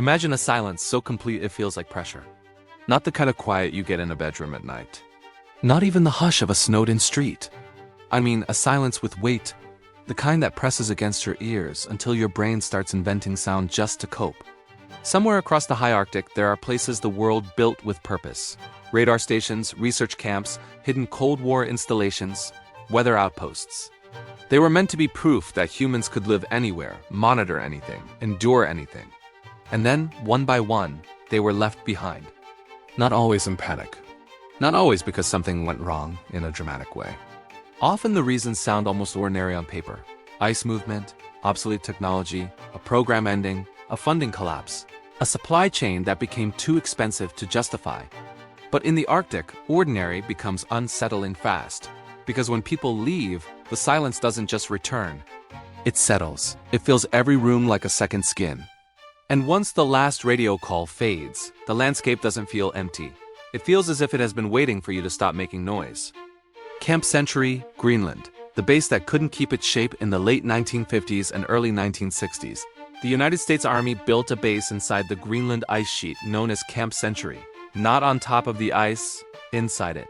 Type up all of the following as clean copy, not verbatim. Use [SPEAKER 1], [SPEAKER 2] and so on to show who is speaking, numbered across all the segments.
[SPEAKER 1] Imagine a silence so complete it feels like pressure. Not the kind of quiet you get in a bedroom at night. Not even the hush of a snowed-in street. I mean, a silence with weight, the kind that presses against your ears until your brain starts inventing sound just to cope. Somewhere across the high Arctic, there are places the world built with purpose. Radar stations, research camps, hidden Cold War installations, weather outposts. They were meant to be proof that humans could live anywhere, monitor anything, endure anything. And then, one by one, they were left behind. Not always in panic. Not always because something went wrong in a dramatic way. Often the reasons sound almost ordinary on paper. Ice movement, obsolete technology, a program ending, a funding collapse, a supply chain that became too expensive to justify. But in the Arctic, ordinary becomes unsettling fast. Because when people leave, the silence doesn't just return. It settles. It fills every room like a second skin. And once the last radio call fades, the landscape doesn't feel empty. It feels as if it has been waiting for you to stop making noise. Camp Century, Greenland, the base that couldn't keep its shape in the late 1950s and early 1960s. The United States Army built a base inside the Greenland ice sheet known as Camp Century. Not on top of the ice, inside it.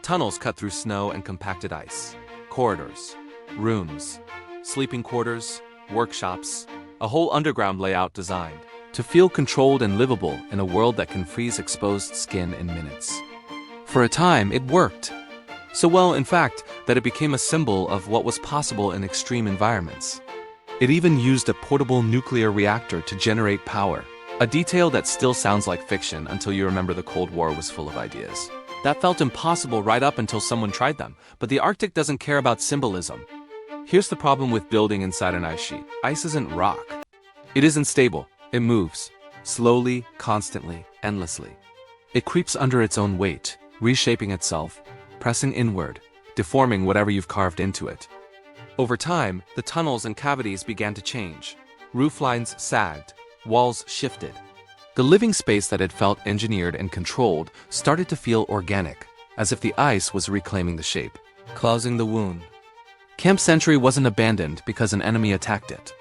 [SPEAKER 1] Tunnels cut through snow and compacted ice. Corridors, rooms, sleeping quarters, workshops, a whole underground layout designed to feel controlled and livable in a world that can freeze exposed skin in minutes. For a time, it worked. So well, in fact, that it became a symbol of what was possible in extreme environments. It even used a portable nuclear reactor to generate power, a detail that still sounds like fiction until you remember the Cold War was full of ideas. That felt impossible right up until someone tried them, but the Arctic doesn't care about symbolism. Here's the problem with building inside an ice sheet. Ice isn't rock. It isn't stable. It moves. Slowly, constantly, endlessly. It creeps under its own weight, reshaping itself, pressing inward, deforming whatever you've carved into it. Over time, the tunnels and cavities began to change. Roof lines sagged, walls shifted. The living space that had felt engineered and controlled started to feel organic, as if the ice was reclaiming the shape, closing the wound. Camp Century wasn't abandoned because an enemy attacked it.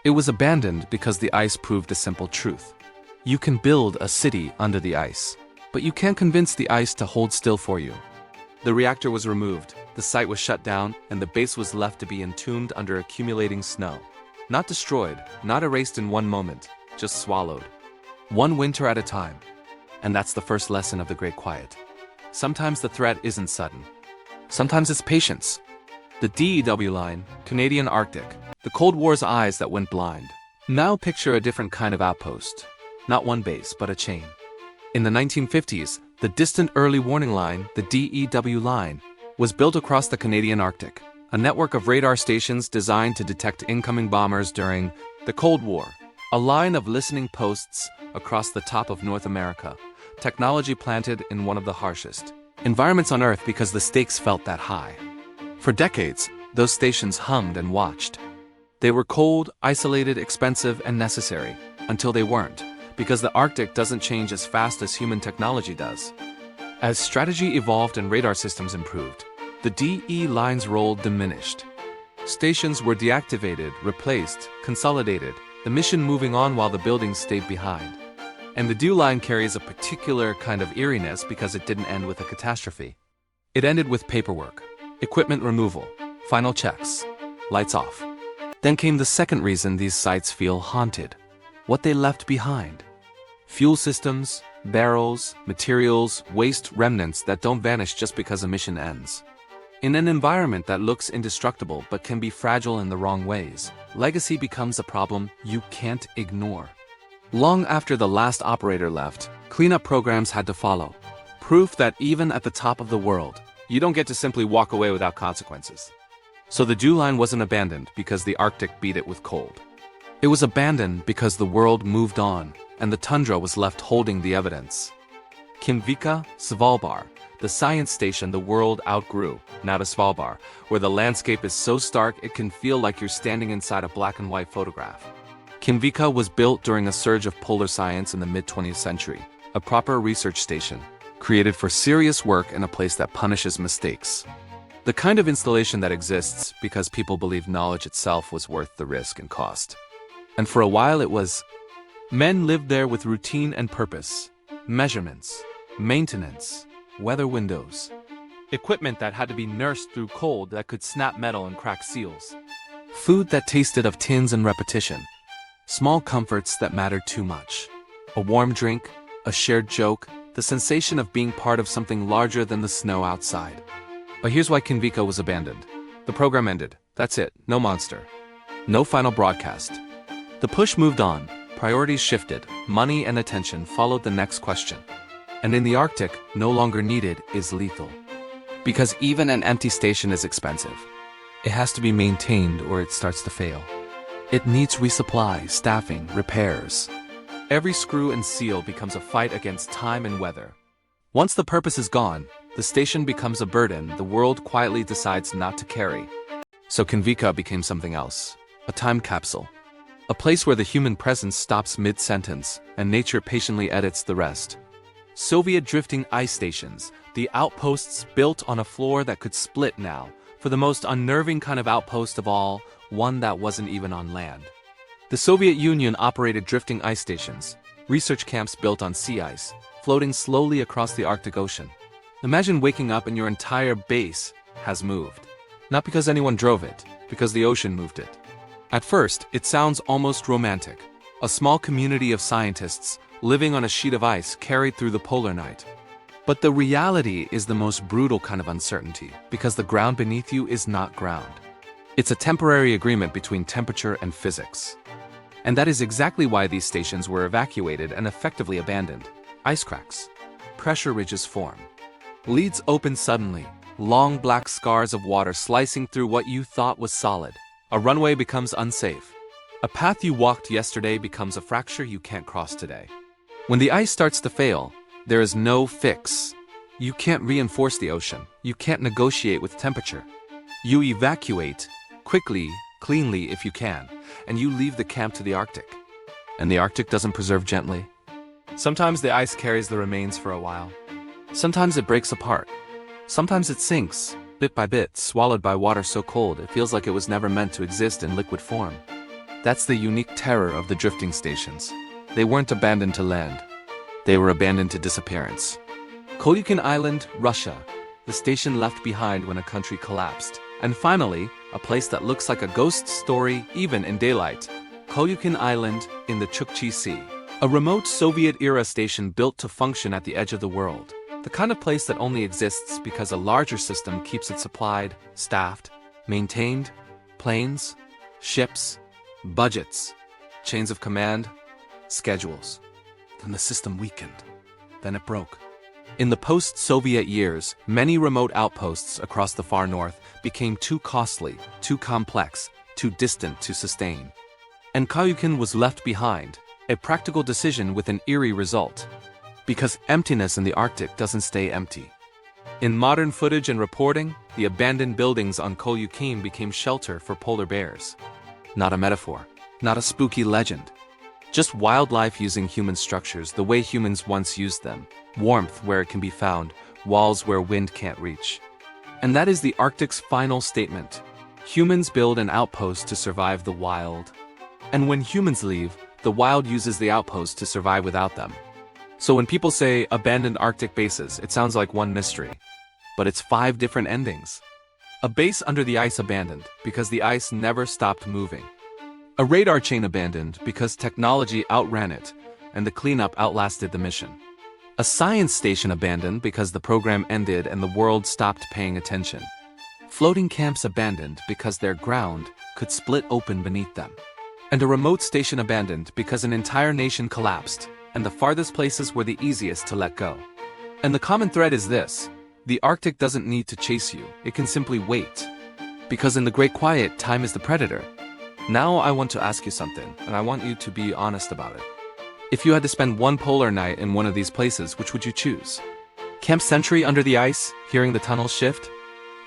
[SPEAKER 1] It was abandoned because the ice proved a simple truth. You can build a city under the ice, but you can't convince the ice to hold still for you. The reactor was removed, the site was shut down, and the base was left to be entombed under accumulating snow. Not destroyed, not erased in one moment, just swallowed. One winter at a time. And that's the first lesson of the Great Quiet. Sometimes the threat isn't sudden. Sometimes it's patience. The DEW line, Canadian Arctic, the Cold War's eyes that went blind. Now picture a different kind of outpost. Not one base, but a chain. In the 1950s, the distant early warning line, the DEW line, was built across the Canadian Arctic, a network of radar stations designed to detect incoming bombers during the Cold War. A line of listening posts across the top of North America, technology planted in one of the harshest environments on Earth because the stakes felt that high. For decades, those stations hummed and watched. They were cold, isolated, expensive, and necessary, until they weren't, because the Arctic doesn't change as fast as human technology does. As strategy evolved and radar systems improved, the DE line's role diminished. Stations were deactivated, replaced, consolidated, the mission moving on while the buildings stayed behind. And the DEW line carries a particular kind of eeriness because it didn't end with a catastrophe. It ended with paperwork, equipment removal, final checks, lights off. Then came the second reason these sites feel haunted: what they left behind. Fuel systems, barrels, materials, waste remnants that don't vanish just because a mission ends. In an environment that looks indestructible but can be fragile in the wrong ways, legacy becomes a problem you can't ignore. Long after the last operator left, cleanup programs had to follow. Proof that even at the top of the world, you don't get to simply walk away without consequences. So the DEW line wasn't abandoned because the Arctic beat it with cold. It was abandoned because the world moved on, and the tundra was left holding the evidence. Kinnvika, Svalbard, the science station the world outgrew, now to Svalbard, where the landscape is so stark it can feel like you're standing inside a black and white photograph. Kinnvika was built during a surge of polar science in the mid-20th century, a proper research station, created for serious work in a place that punishes mistakes. The kind of installation that exists because people believe knowledge itself was worth the risk and cost. And for a while it was Men lived there with routine and purpose. Measurements, maintenance, weather windows. Equipment that had to be nursed through cold that could snap metal and crack seals. Food that tasted of tins and repetition. Small comforts that mattered too much. A warm drink, a shared joke, the sensation of being part of something larger than the snow outside. But here's why Kinnvika was abandoned. The program ended. That's it. No monster. No final broadcast. The push moved on. Priorities shifted. Money and attention followed the next question. And in the Arctic, no longer needed is lethal. Because even an empty station is expensive. It has to be maintained or it starts to fail. It needs resupply, staffing, repairs. Every screw and seal becomes a fight against time and weather. Once the purpose is gone, the station becomes a burden the world quietly decides not to carry. So Kinnvika became something else. A time capsule. A place where the human presence stops mid-sentence, and nature patiently edits the rest. Soviet drifting ice stations, the outposts built on a floor that could split now, for the most unnerving kind of outpost of all, one that wasn't even on land. The Soviet Union operated drifting ice stations, research camps built on sea ice, floating slowly across the Arctic Ocean. Imagine waking up and your entire base has moved. Not because anyone drove it, because the ocean moved it. At first, it sounds almost romantic. A small community of scientists living on a sheet of ice carried through the polar night. But the reality is the most brutal kind of uncertainty, because the ground beneath you is not ground. It's a temporary agreement between temperature and physics. And that is exactly why these stations were evacuated and effectively abandoned. Ice cracks. Pressure ridges form. Leads open suddenly, long black scars of water slicing through what you thought was solid. A runway becomes unsafe. A path you walked yesterday becomes a fracture you can't cross today. When the ice starts to fail, there is no fix. You can't reinforce the ocean. You can't negotiate with temperature. You evacuate, quickly, cleanly if you can, and you leave the camp to the Arctic. And the Arctic doesn't preserve gently. Sometimes the ice carries the remains for a while. Sometimes it breaks apart. Sometimes it sinks, bit by bit, swallowed by water so cold it feels like it was never meant to exist in liquid form. That's the unique terror of the drifting stations. They weren't abandoned to land. They were abandoned to disappearance. Kolyuchin Island, Russia. The station left behind when a country collapsed. And finally, a place that looks like a ghost story even in daylight. Kolyuchin Island in the Chukchi Sea. A remote Soviet-era station built to function at the edge of the world. The kind of place that only exists because a larger system keeps it supplied, staffed, maintained, planes, ships, budgets, chains of command, schedules. Then the system weakened. Then it broke. In the post-Soviet years, many remote outposts across the far north became too costly, too complex, too distant to sustain. And Kolyuchin was left behind, a practical decision with an eerie result. Because emptiness in the Arctic doesn't stay empty. In modern footage and reporting, the abandoned buildings on Kolyuchin became shelter for polar bears. Not a metaphor, not a spooky legend. Just wildlife using human structures the way humans once used them. Warmth where it can be found, walls where wind can't reach. And that is the Arctic's final statement. Humans build an outpost to survive the wild. And when humans leave, the wild uses the outpost to survive without them. So when people say abandoned Arctic bases, it sounds like one mystery. But it's 5 different endings. A base under the ice abandoned because the ice never stopped moving. A radar chain abandoned because technology outran it and the cleanup outlasted the mission. A science station abandoned because the program ended and the world stopped paying attention. Floating camps abandoned because their ground could split open beneath them. And a remote station abandoned because an entire nation collapsed, and the farthest places were the easiest to let go. And the common thread is this: the Arctic doesn't need to chase you, it can simply wait. Because in the great quiet, time is the predator. Now I want to ask you something, and I want you to be honest about it. If you had to spend one polar night in one of these places, which would you choose? Camp Sentry under the ice, hearing the tunnels shift?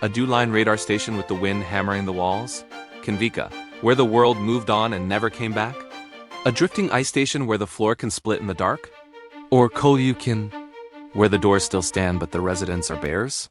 [SPEAKER 1] A dew-line radar station with the wind hammering the walls? Kinnvika, where the world moved on and never came back? A drifting ice station where the floor can split in the dark? Or Kolyuchin, where the doors still stand but the residents are bears?